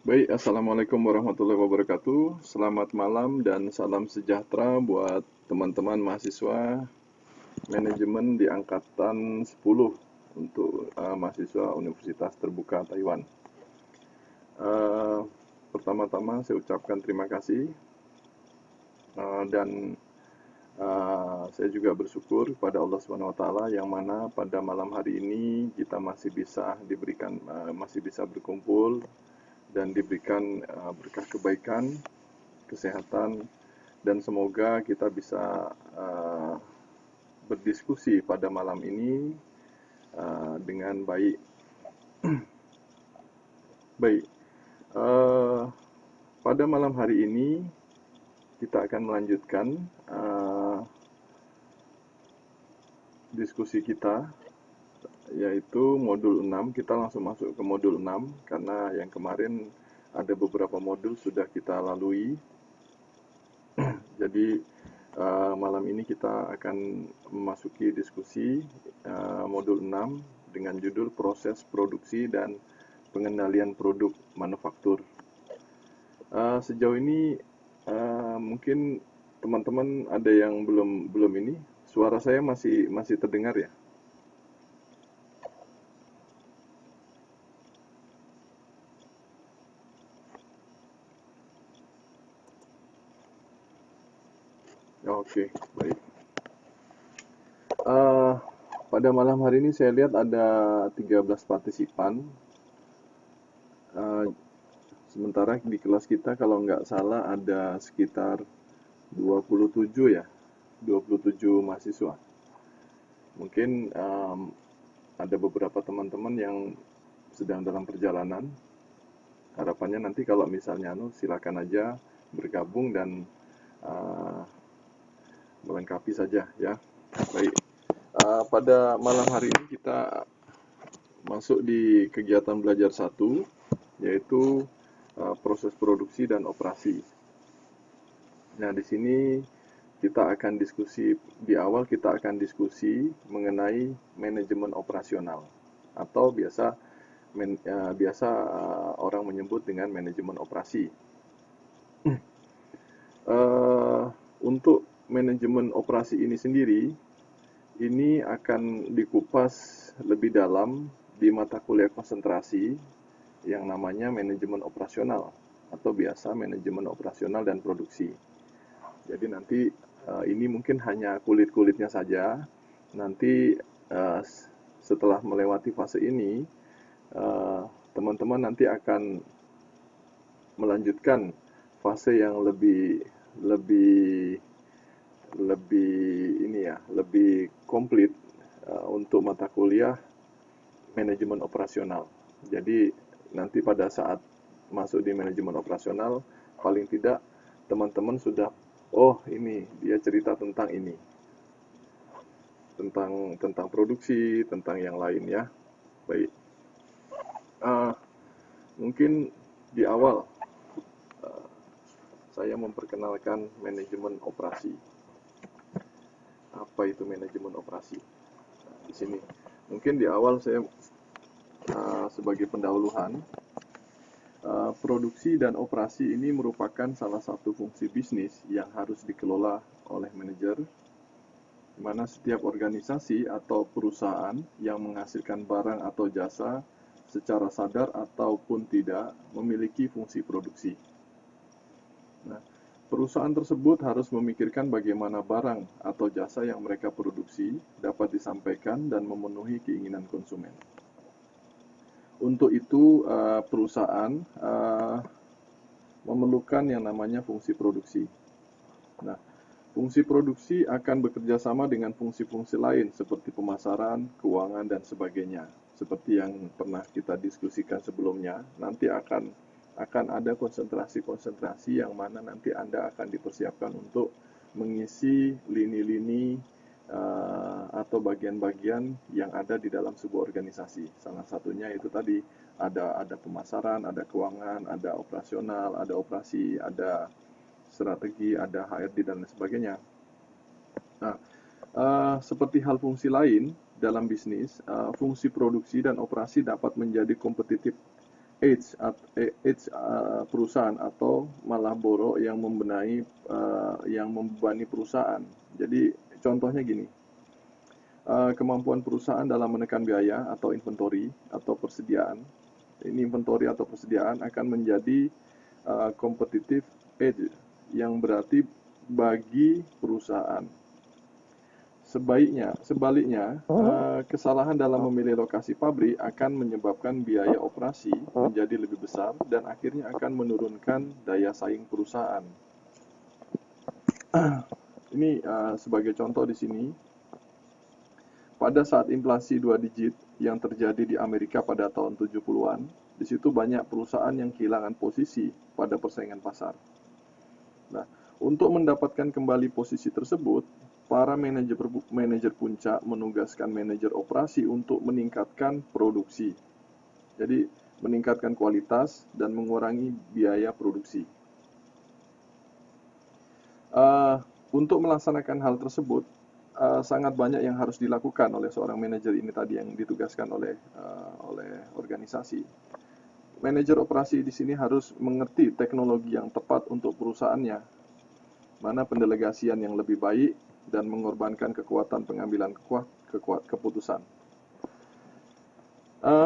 Baik, Assalamualaikum warahmatullahi wabarakatuh. Selamat malam dan salam sejahtera buat teman-teman mahasiswa manajemen di angkatan 10 untuk mahasiswa Universitas Terbuka Taiwan. Eh, Pertama-tama saya ucapkan terima kasih dan saya juga bersyukur kepada Allah Subhanahu wa taala yang mana pada malam hari ini kita masih bisa masih bisa berkumpul dan diberikan berkah kebaikan, kesehatan, dan semoga kita bisa berdiskusi pada malam ini dengan baik. Baik, uh, pada malam hari ini kita akan melanjutkan diskusi kita, yaitu modul 6. Kita langsung masuk ke modul 6 karena yang kemarin ada beberapa modul sudah kita lalui. Jadi malam ini kita akan memasuki diskusi modul 6 dengan judul proses produksi dan pengendalian produk manufaktur. Sejauh ini mungkin teman-teman ada yang belum ini, suara saya masih terdengar ya? Oke, baik. Eh, Pada malam hari ini saya lihat ada 13 partisipan. Eh, Sementara di kelas kita kalau nggak salah ada sekitar 27 ya, 27 mahasiswa. Mungkin ada beberapa teman-teman yang sedang dalam perjalanan. Harapannya nanti kalau misalnya silakan aja bergabung dan uh, melengkapi saja ya. Baik. Pada malam hari ini kita masuk di kegiatan belajar satu, yaitu proses produksi dan operasi. Nah, di sini di awal kita akan diskusi mengenai manajemen operasional atau biasa orang menyebut dengan manajemen operasi. Untuk manajemen operasi ini sendiri, ini akan dikupas lebih dalam di mata kuliah konsentrasi yang namanya manajemen operasional atau biasa manajemen operasional dan produksi. Jadi nanti ini mungkin hanya kulit-kulitnya saja. Nanti uh, setelah melewati fase ini, teman-teman nanti akan melanjutkan fase yang lebih lebih lebih komplit untuk mata kuliah manajemen operasional. Jadi nanti pada saat masuk di manajemen operasional, paling tidak teman-teman sudah, oh ini dia cerita tentang ini, tentang tentang produksi, tentang yang lain ya. Baik, uh, mungkin di awal saya memperkenalkan manajemen operasi. Apa itu manajemen operasi? Nah, di sini mungkin di awal saya sebagai pendahuluan, produksi dan operasi ini merupakan salah satu fungsi bisnis yang harus dikelola oleh manajer, di mana setiap organisasi atau perusahaan yang menghasilkan barang atau jasa secara sadar ataupun tidak memiliki fungsi produksi. Nah, perusahaan tersebut harus memikirkan bagaimana barang atau jasa yang mereka produksi dapat disampaikan dan memenuhi keinginan konsumen. Untuk itu, perusahaan memerlukan yang namanya fungsi produksi. Nah, fungsi produksi akan bekerja sama dengan fungsi-fungsi lain seperti pemasaran, keuangan, dan sebagainya. Seperti yang pernah kita diskusikan sebelumnya, nanti akan ada konsentrasi-konsentrasi yang mana nanti Anda akan dipersiapkan untuk mengisi lini-lini atau bagian-bagian yang ada di dalam sebuah organisasi. Salah satunya itu tadi ada pemasaran, ada keuangan, ada operasional, ada operasi, ada strategi, ada HRD dan lain sebagainya. Nah, seperti hal fungsi lain dalam bisnis, fungsi produksi dan operasi dapat menjadi kompetitif perusahaan atau malah borok yang membenahi yang membebani perusahaan. Jadi contohnya gini, kemampuan perusahaan dalam menekan biaya atau inventory atau persediaan. Ini inventory atau persediaan akan menjadi competitive edge yang berarti bagi perusahaan. Sebaliknya, kesalahan dalam memilih lokasi pabrik akan menyebabkan biaya operasi menjadi lebih besar dan akhirnya akan menurunkan daya saing perusahaan. Ini sebagai contoh di sini, pada saat inflasi 2 digit yang terjadi di Amerika pada tahun 70-an, di situ banyak perusahaan yang kehilangan posisi pada persaingan pasar. Nah, untuk mendapatkan kembali posisi tersebut, para manajer puncak menugaskan manajer operasi untuk meningkatkan produksi. Jadi, meningkatkan kualitas dan mengurangi biaya produksi. Untuk melaksanakan hal tersebut, sangat banyak yang harus dilakukan oleh seorang manajer ini tadi yang ditugaskan oleh organisasi. Manajer operasi di sini harus mengerti teknologi yang tepat untuk perusahaannya, mana pendelegasian yang lebih baik, dan mengorbankan kekuatan pengambilan keputusan.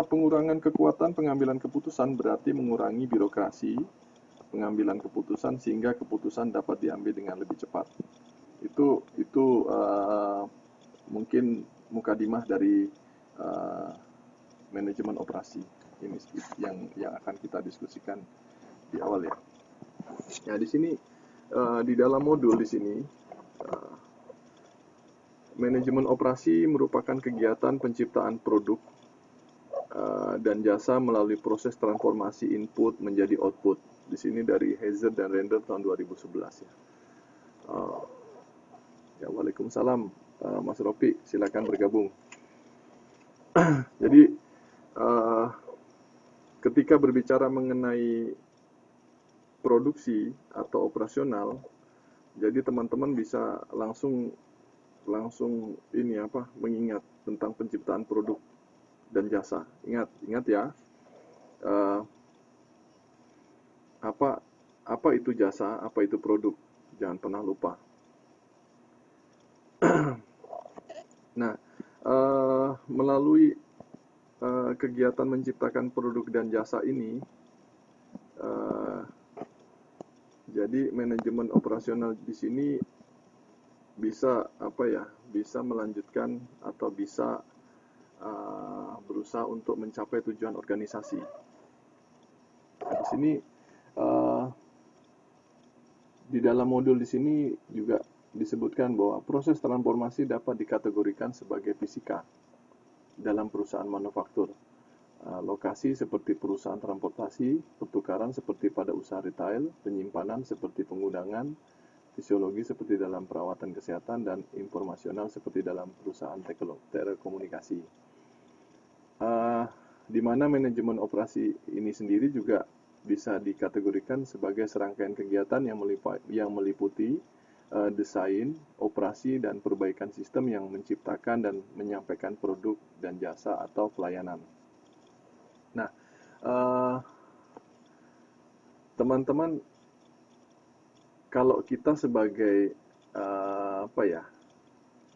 Pengurangan kekuatan pengambilan keputusan berarti mengurangi birokrasi pengambilan keputusan sehingga keputusan dapat diambil dengan lebih cepat. Itu mungkin mukadimah dari manajemen operasi ini yang akan kita diskusikan di awal ya. Ya di sini di dalam modul di sini manajemen operasi merupakan kegiatan penciptaan produk dan jasa melalui proses transformasi input menjadi output. Di sini dari Hazer dan Render tahun 2011 ya. Ya, waalaikumsalam Mas Ropi, silakan bergabung. Jadi ketika berbicara mengenai produksi atau operasional, jadi teman-teman bisa langsung mengingat tentang penciptaan produk dan jasa. Ingat ya, apa itu jasa, apa itu produk, jangan pernah lupa. Nah, melalui kegiatan menciptakan produk dan jasa ini, jadi manajemen operasional di sini bisa melanjutkan atau bisa berusaha untuk mencapai tujuan organisasi. Nah, di sini di dalam modul di sini juga disebutkan bahwa proses transformasi dapat dikategorikan sebagai fisika dalam perusahaan manufaktur. Lokasi seperti perusahaan transportasi, pertukaran seperti pada usaha retail, penyimpanan seperti pengudangan, fisiologi seperti dalam perawatan kesehatan, dan informasional seperti dalam perusahaan telekomunikasi. Di mana manajemen operasi ini sendiri juga bisa dikategorikan sebagai serangkaian kegiatan yang meliputi desain, operasi, dan perbaikan sistem yang menciptakan dan menyampaikan produk dan jasa atau pelayanan. Nah, teman-teman, kalau kita sebagai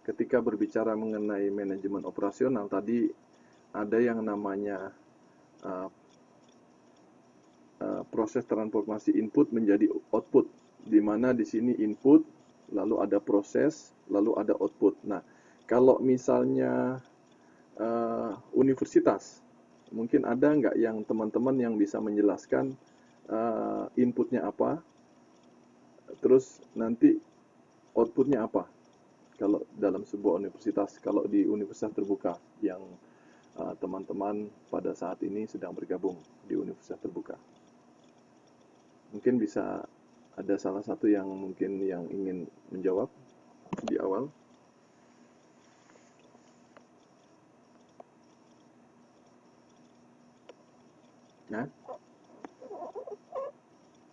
ketika berbicara mengenai manajemen operasional tadi ada yang namanya proses transformasi input menjadi output, di mana di sini input, lalu ada proses, lalu ada output. Nah, kalau misalnya universitas, mungkin ada nggak yang teman-teman yang bisa menjelaskan inputnya apa, terus nanti outputnya apa? Kalau dalam sebuah universitas, kalau di universitas terbuka yang teman-teman pada saat ini sedang bergabung di universitas terbuka. Mungkin bisa ada salah satu yang mungkin yang ingin menjawab di awal. Nah,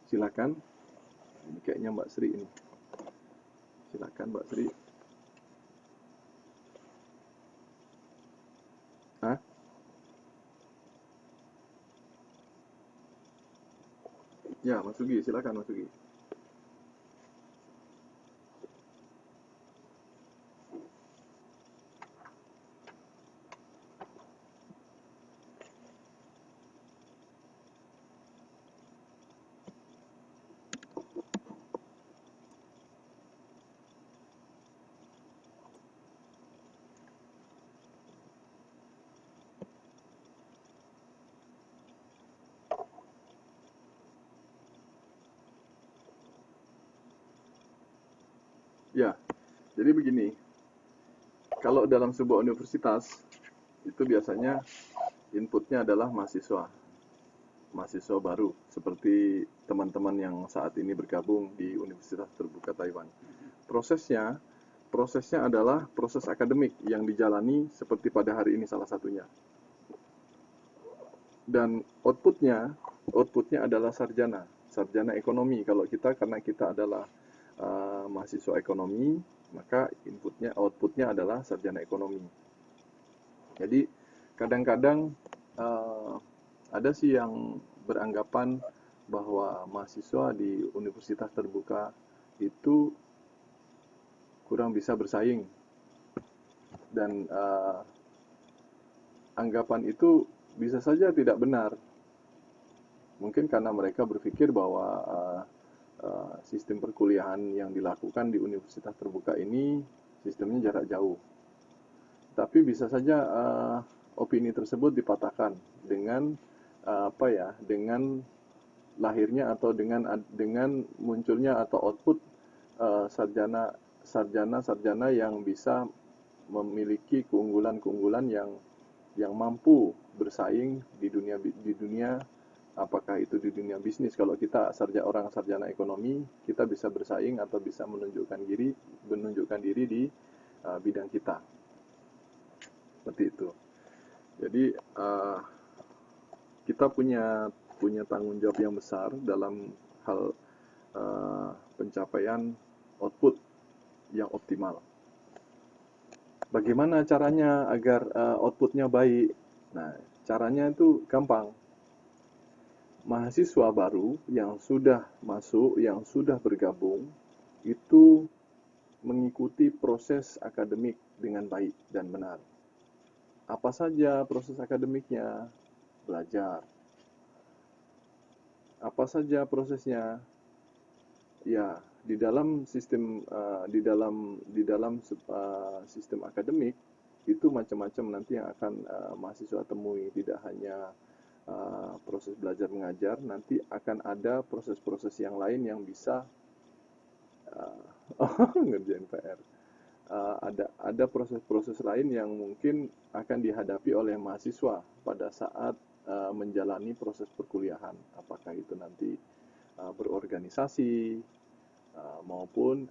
silakan. Ini kayaknya Mbak Sri ini. Silakan Mbak Sri. Hah? Ya, Mas Sugi, silakan Mas Sugi. Ya, jadi begini, kalau dalam sebuah universitas itu biasanya inputnya adalah mahasiswa, mahasiswa baru, seperti teman-teman yang saat ini bergabung di Universitas Terbuka Taiwan. Prosesnya, prosesnya adalah proses akademik yang dijalani seperti pada hari ini salah satunya. Dan outputnya adalah sarjana, sarjana ekonomi. Kalau kita, karena kita adalah mahasiswa ekonomi, maka outputnya adalah sarjana ekonomi. Jadi kadang-kadang ada sih yang beranggapan bahwa mahasiswa di universitas terbuka itu kurang bisa bersaing, dan anggapan itu bisa saja tidak benar. Mungkin karena mereka berpikir bahwa sistem perkuliahan yang dilakukan di universitas terbuka ini sistemnya jarak jauh. Tapi bisa saja opini tersebut dipatahkan dengan dengan lahirnya atau dengan munculnya atau output sarjana yang bisa memiliki keunggulan-keunggulan yang mampu bersaing di dunia, apakah itu di dunia bisnis. Kalau kita orang sarjana ekonomi, kita bisa bersaing atau bisa menunjukkan diri di bidang kita, seperti itu. Jadi kita punya tanggung jawab yang besar dalam hal pencapaian output yang optimal. Bagaimana caranya agar outputnya baik? Nah, caranya itu gampang. Mahasiswa baru yang sudah masuk, yang sudah bergabung, itu mengikuti proses akademik dengan baik dan benar. Apa saja proses akademiknya? Belajar. Apa saja prosesnya? Ya, di dalam sistem akademik itu macam-macam nanti yang akan mahasiswa temui. Tidak hanya proses belajar mengajar, nanti akan ada proses-proses yang lain yang bisa ngerjain PR. Ada proses-proses lain yang mungkin akan dihadapi oleh mahasiswa pada saat menjalani proses perkuliahan. Apakah itu nanti berorganisasi, maupun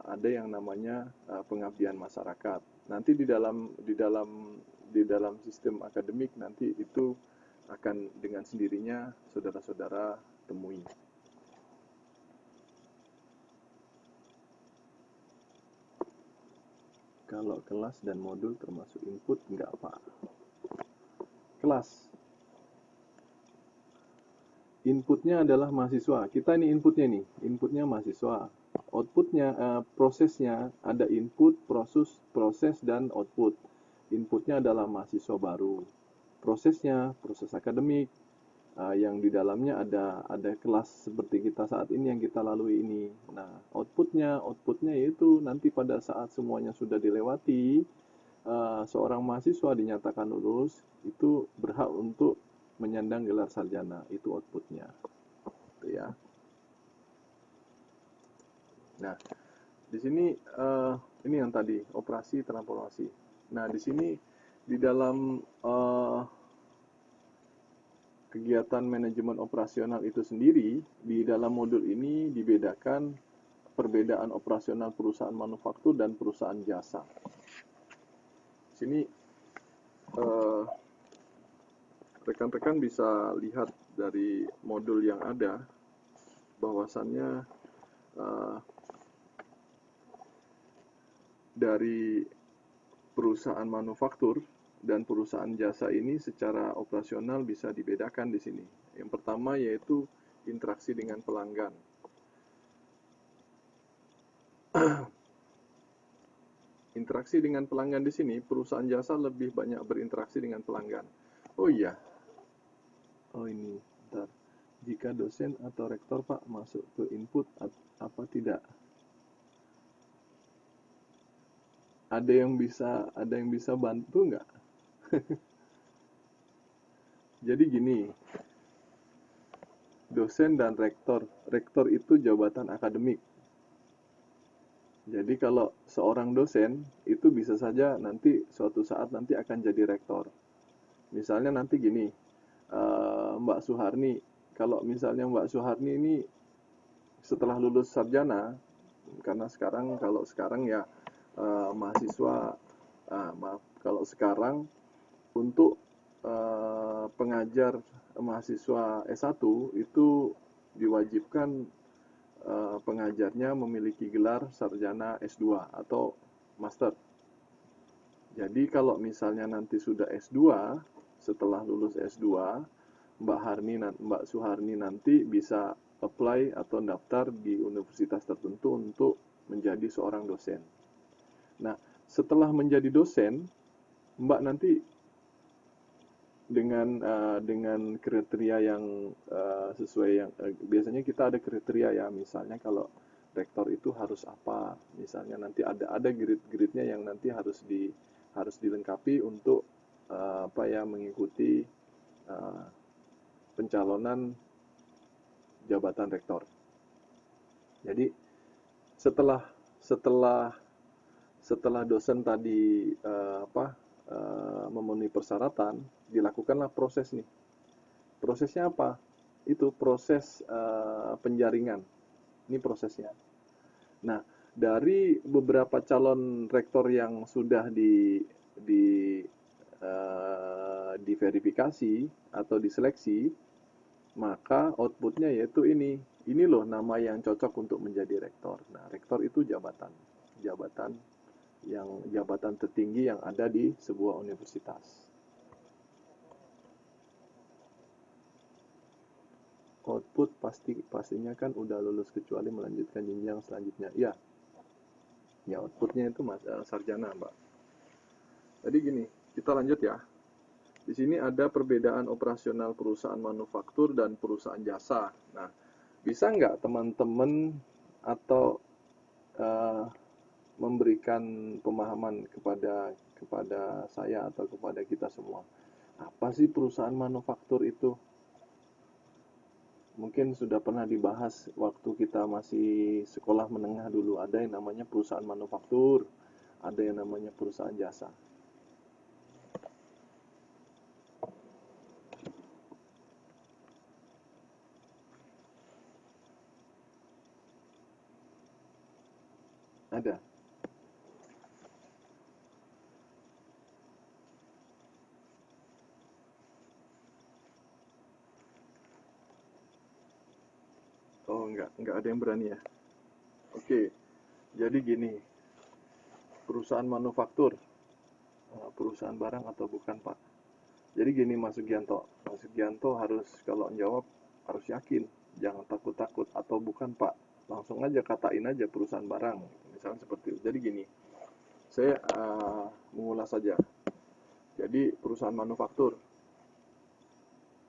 ada yang namanya pengabdian masyarakat. Nanti di dalam sistem akademik nanti itu akan dengan sendirinya saudara-saudara temui. Kalau kelas dan modul termasuk input, enggak apa. Kelas, inputnya adalah mahasiswa. Kita ini inputnya mahasiswa. Outputnya, prosesnya ada input, proses dan output. Inputnya adalah mahasiswa baru. Prosesnya, proses akademik, yang di dalamnya ada kelas seperti kita saat ini yang kita lalui ini. Nah, outputnya yaitu nanti pada saat semuanya sudah dilewati, seorang mahasiswa dinyatakan lulus, itu berhak untuk menyandang gelar sarjana. Itu outputnya, gitu ya. Nah, di sini ini yang tadi operasi transformasi. Nah, di sini di dalam kegiatan manajemen operasional itu sendiri, di dalam modul ini dibedakan perbedaan operasional perusahaan manufaktur dan perusahaan jasa. Sini rekan-rekan bisa lihat dari modul yang ada bahwasannya dari perusahaan manufaktur dan perusahaan jasa ini secara operasional bisa dibedakan di sini. Yang pertama yaitu interaksi dengan pelanggan. Interaksi dengan pelanggan di sini, perusahaan jasa lebih banyak berinteraksi dengan pelanggan. Oh iya, oh ini, bentar. Jika dosen atau rektor Pak masuk ke input apa tidak? Ada yang bisa bantu nggak? Jadi gini, dosen dan rektor. Rektor itu jabatan akademik. Jadi kalau seorang dosen itu bisa saja nanti suatu saat nanti akan jadi rektor. Misalnya nanti gini, Mbak Suharni, kalau misalnya Mbak Suharni ini setelah lulus sarjana, karena kalau sekarang ya mahasiswa, maaf, kalau sekarang untuk pengajar mahasiswa S1 itu diwajibkan pengajarnya memiliki gelar sarjana S2 atau master. Jadi kalau misalnya nanti sudah S2, setelah lulus S2, Mbak Suharni nanti bisa apply atau daftar di universitas tertentu untuk menjadi seorang dosen. Nah, setelah menjadi dosen, Mbak nanti dengan kriteria yang sesuai yang biasanya kita ada kriteria ya, misalnya kalau rektor itu harus apa, misalnya nanti ada grid-gridnya yang nanti harus dilengkapi untuk mengikuti uh, pencalonan jabatan rektor. Jadi setelah setelah setelah dosen tadi memenuhi persyaratan, dilakukanlah proses nih. Prosesnya apa? Itu proses penjaringan. Ini prosesnya. Nah, dari beberapa calon rektor yang sudah diverifikasi atau diseleksi, maka outputnya yaitu ini. Ini loh nama yang cocok untuk menjadi rektor. Nah, rektor itu jabatan tertinggi yang ada di sebuah universitas. Output pastinya kan udah lulus kecuali melanjutkan jenjang selanjutnya. Ya, outputnya itu sarjana, Mbak. Jadi gini, kita lanjut ya. Di sini ada perbedaan operasional perusahaan manufaktur dan perusahaan jasa. Nah, bisa nggak teman-teman atau memberikan pemahaman kepada saya atau kepada kita semua? Apa sih perusahaan manufaktur itu? Mungkin sudah pernah dibahas waktu kita masih sekolah menengah dulu. Ada yang namanya perusahaan manufaktur, ada yang namanya perusahaan jasa. Ada. Oh, enggak ada yang berani ya. Oke. Jadi gini, perusahaan manufaktur, perusahaan barang atau bukan, Pak? Jadi gini Mas Sugianto. Mas Sugianto harus kalau jawab harus yakin, jangan takut-takut atau bukan, Pak. Langsung aja katain aja perusahaan barang, misalnya seperti itu. Jadi gini, saya mengulas saja. Jadi perusahaan manufaktur.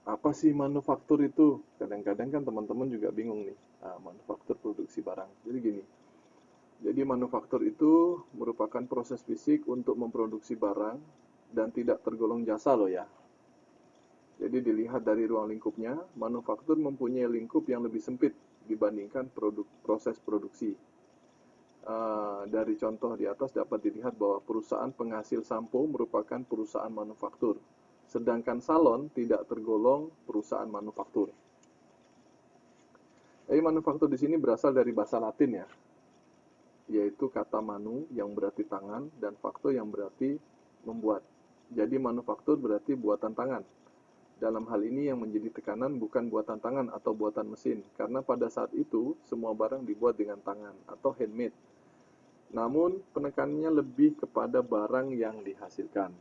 Apa sih manufaktur itu? Kadang-kadang kan teman-teman juga bingung nih. Manufaktur produksi barang. Jadi gini. Jadi manufaktur itu merupakan proses fisik untuk memproduksi barang dan tidak tergolong jasa loh ya. Jadi dilihat dari ruang lingkupnya, manufaktur mempunyai lingkup yang lebih sempit dibandingkan proses produksi. Dari contoh di atas dapat dilihat bahwa perusahaan penghasil sampo merupakan perusahaan manufaktur, sedangkan salon tidak tergolong perusahaan manufaktur. Jadi manufaktur di sini berasal dari bahasa Latin ya, yaitu kata manu yang berarti tangan dan faktor yang berarti membuat. Jadi manufaktur berarti buatan tangan. Dalam hal ini yang menjadi tekanan bukan buatan tangan atau buatan mesin, karena pada saat itu semua barang dibuat dengan tangan atau handmade. Namun penekanannya lebih kepada barang yang dihasilkan.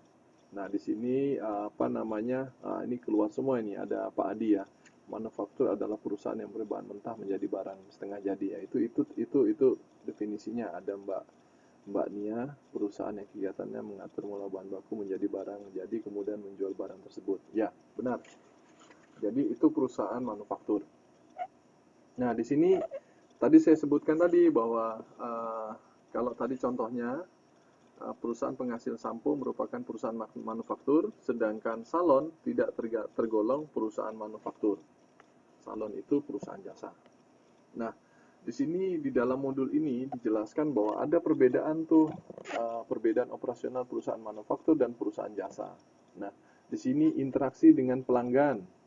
Nah, di sini ini keluar semua ini, ada Pak Adi ya. manufaktur adalah perusahaan yang berbahan mentah menjadi barang setengah jadi. Ya, itu definisinya. Ada Mbak Nia, perusahaan yang kegiatannya mengatur mengolah bahan baku menjadi barang jadi kemudian menjual barang tersebut. Ya, benar. Jadi itu perusahaan manufaktur. Nah, di sini tadi saya sebutkan tadi bahwa kalau tadi contohnya perusahaan penghasil sampo merupakan perusahaan manufaktur, sedangkan salon tidak tergolong perusahaan manufaktur. Salon itu perusahaan jasa. Nah, di sini di dalam modul ini dijelaskan bahwa ada perbedaan perbedaan operasional perusahaan manufaktur dan perusahaan jasa. Nah, di sini interaksi dengan pelanggan.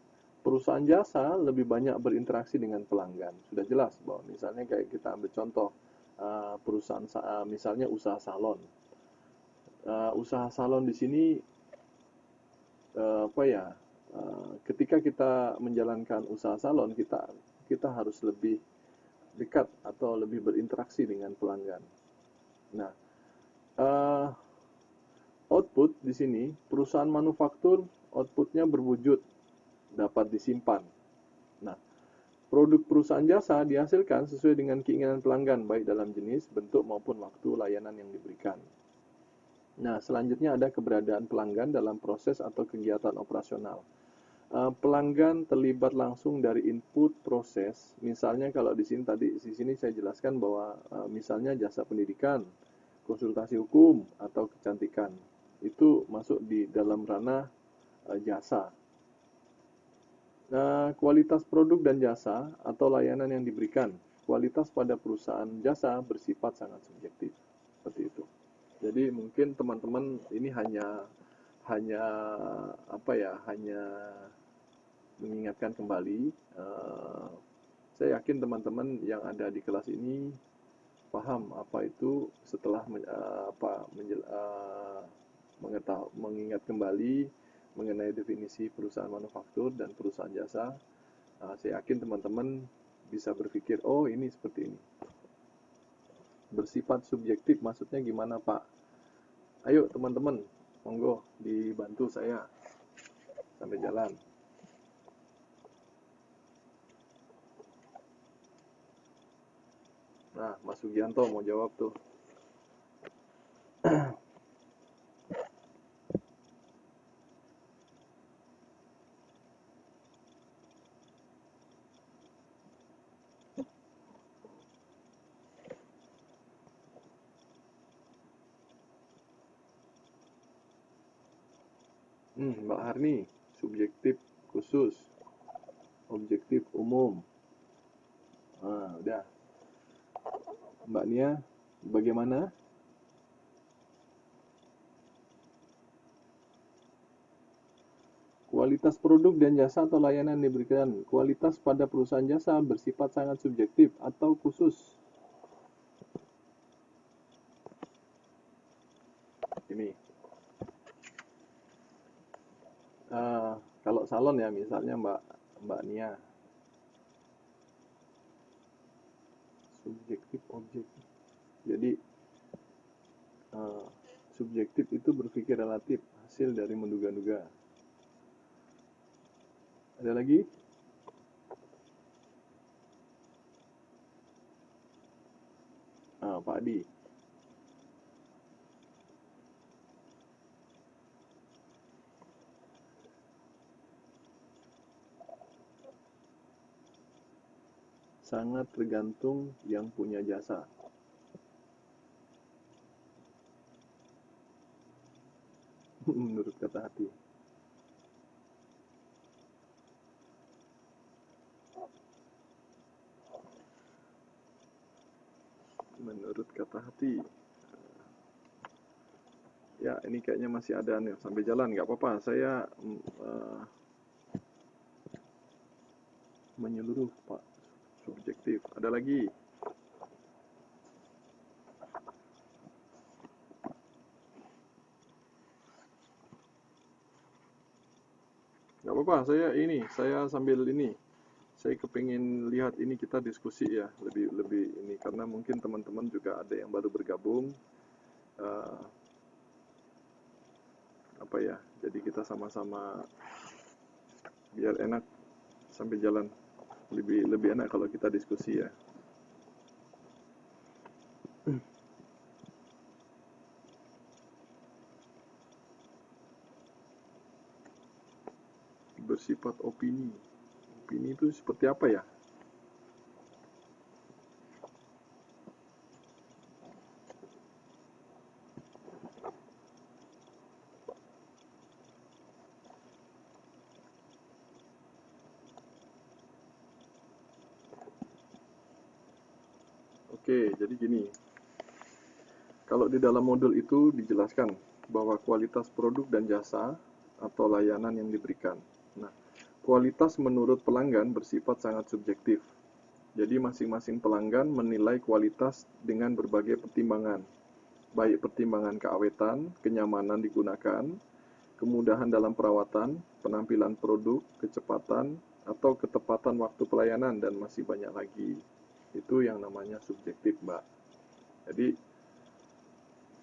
Perusahaan jasa lebih banyak berinteraksi dengan pelanggan. Sudah jelas bahwa misalnya kayak kita ambil contoh perusahaan misalnya usaha salon. Usaha salon di sini ketika kita menjalankan usaha salon kita harus lebih dekat atau lebih berinteraksi dengan pelanggan. Nah, output di sini perusahaan manufaktur outputnya berwujud dapat disimpan. Nah, produk perusahaan jasa dihasilkan sesuai dengan keinginan pelanggan baik dalam jenis, bentuk maupun waktu layanan yang diberikan. Nah, selanjutnya ada keberadaan pelanggan dalam proses atau kegiatan operasional. Pelanggan terlibat langsung dari input proses. Misalnya kalau di sini saya jelaskan bahwa misalnya jasa pendidikan, konsultasi hukum atau kecantikan itu masuk di dalam ranah jasa. Nah, kualitas produk dan jasa atau layanan yang diberikan. Kualitas pada perusahaan jasa bersifat sangat subjektif. Seperti itu. Jadi mungkin teman-teman ini hanya mengingatkan kembali. Saya yakin teman-teman yang ada di kelas ini paham apa itu setelah mengingat kembali mengenai definisi perusahaan manufaktur dan perusahaan jasa. Saya yakin teman-teman bisa berpikir, oh ini seperti ini. Bersifat subjektif maksudnya gimana Pak? Ayo teman-teman, monggo dibantu saya sampai jalan. Nah, Mas Sugianto mau jawab tuh. Mbak Harni, subjektif khusus, objektif umum. Udah. Mbak Nia, bagaimana? Kualitas produk dan jasa atau layanan yang diberikan. Kualitas pada perusahaan jasa bersifat sangat subjektif atau khusus. Ini. Kalau salon ya, misalnya Mbak Nia. Subjektif, objektif. Jadi, subjektif itu berpikir relatif, hasil dari menduga-duga. Ada lagi? Pak Adi. Sangat tergantung yang punya jasa. Menurut kata hati. Menurut kata hati. Ya, ini kayaknya masih ada nih sampai jalan, nggak apa-apa. Saya menyeluruh, Pak. Subjektif. Ada lagi? Nggak apa-apa, saya sambil ini. Saya kepingin lihat ini kita diskusi ya, lebih ini karena mungkin teman-teman juga ada yang baru bergabung. Jadi kita sama-sama biar enak sambil jalan. Lebih enak kalau kita diskusi ya. Bersifat opini. Opini itu seperti apa ya? Oke, jadi gini. Kalau di dalam modul itu dijelaskan bahwa kualitas produk dan jasa atau layanan yang diberikan. Nah, kualitas menurut pelanggan bersifat sangat subjektif. Jadi masing-masing pelanggan menilai kualitas dengan berbagai pertimbangan, baik pertimbangan keawetan, kenyamanan digunakan, kemudahan dalam perawatan, penampilan produk, kecepatan, atau ketepatan waktu pelayanan, dan masih banyak lagi. Itu yang namanya subjektif, Mbak. Jadi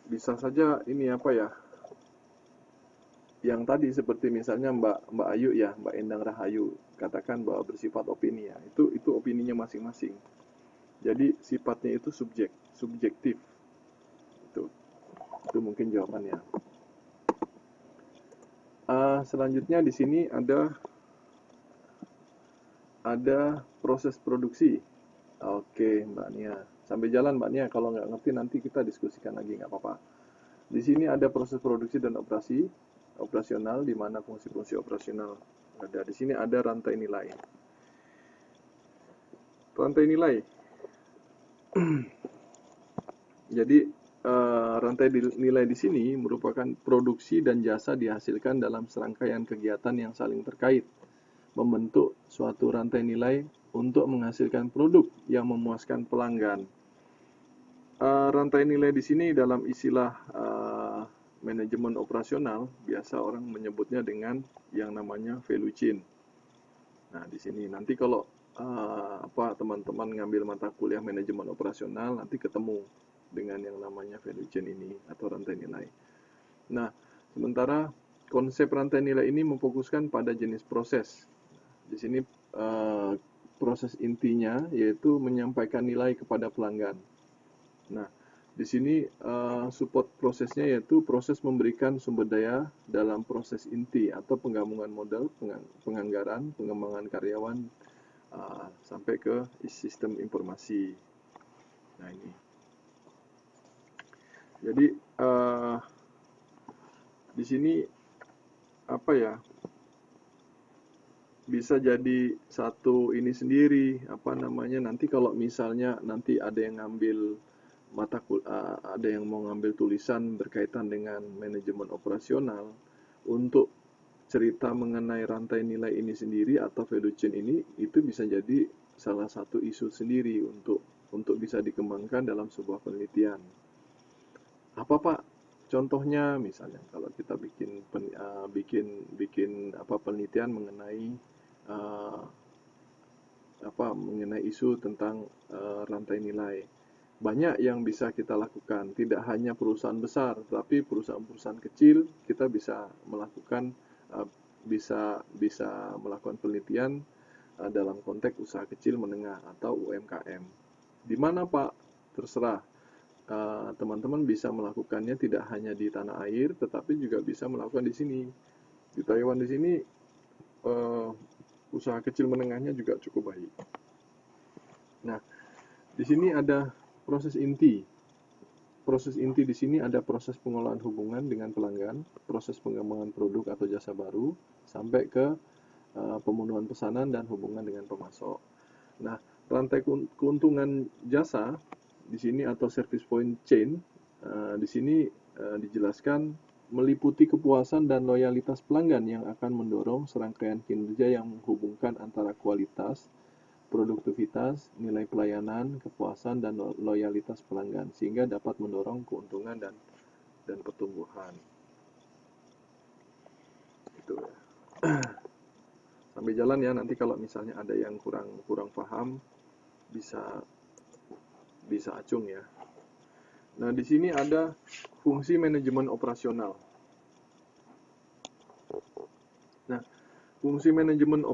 bisa saja ini apa ya, yang tadi seperti misalnya Mbak Ayu ya, Mbak Endang Rahayu katakan bahwa bersifat opini ya, itu opininya masing-masing. Jadi sifatnya itu subjektif. Itu mungkin jawabannya. Selanjutnya di sini ada proses produksi. Oke, Mbak Nia. Sambil jalan Mbak Nia, kalau nggak ngerti nanti kita diskusikan lagi, nggak apa-apa. Di sini ada proses produksi dan operasional, di mana fungsi-fungsi operasional ada. Di sini ada rantai nilai. Rantai nilai. Jadi rantai nilai di sini merupakan produksi dan jasa dihasilkan dalam serangkaian kegiatan yang saling terkait, membentuk suatu rantai nilai untuk menghasilkan produk yang memuaskan pelanggan. Rantai nilai di sini dalam istilah manajemen operasional biasa orang menyebutnya dengan yang namanya value chain. Nah, di sini nanti kalau teman-teman ngambil mata kuliah manajemen operasional nanti ketemu dengan yang namanya value chain ini atau rantai nilai. Nah, sementara konsep rantai nilai ini memfokuskan pada jenis proses. Di sini proses intinya yaitu menyampaikan nilai kepada pelanggan. Nah, di sini support prosesnya yaitu proses memberikan sumber daya dalam proses inti atau penggabungan modal, penganggaran, pengembangan karyawan, sampai ke sistem informasi. Nah, ini. Jadi di sini apa ya? Bisa jadi satu ini sendiri, nanti kalau misalnya nanti ada yang ngambil ada yang mau ngambil tulisan berkaitan dengan manajemen operasional untuk cerita mengenai rantai nilai ini sendiri atau value chain ini, itu bisa jadi salah satu isu sendiri untuk bisa dikembangkan dalam sebuah penelitian. Apa Pak contohnya? Misalnya kalau kita bikin penelitian mengenai isu tentang rantai nilai. Banyak yang bisa kita lakukan, tidak hanya perusahaan besar, tapi perusahaan-perusahaan kecil kita bisa melakukan penelitian dalam konteks usaha kecil menengah atau UMKM. Di mana Pak? Terserah. Teman-teman bisa melakukannya tidak hanya di tanah air, tetapi juga bisa melakukan di sini. Di Taiwan di sini usaha kecil menengahnya juga cukup baik. Nah, di sini ada proses inti. Proses inti di sini ada proses pengolahan hubungan dengan pelanggan, proses pengembangan produk atau jasa baru, sampai ke pemenuhan pesanan dan hubungan dengan pemasok. Nah, rantai keuntungan jasa di sini atau service point chain di sini dijelaskan meliputi kepuasan dan loyalitas pelanggan yang akan mendorong serangkaian kinerja yang menghubungkan antara kualitas, produktivitas, nilai pelayanan, kepuasan, dan loyalitas pelanggan, sehingga dapat mendorong keuntungan dan pertumbuhan. Itu. Sambil jalan ya, nanti kalau misalnya ada yang kurang paham bisa acung ya. Nah, di sini ada fungsi manajemen operasional. Nah, fungsi manajemen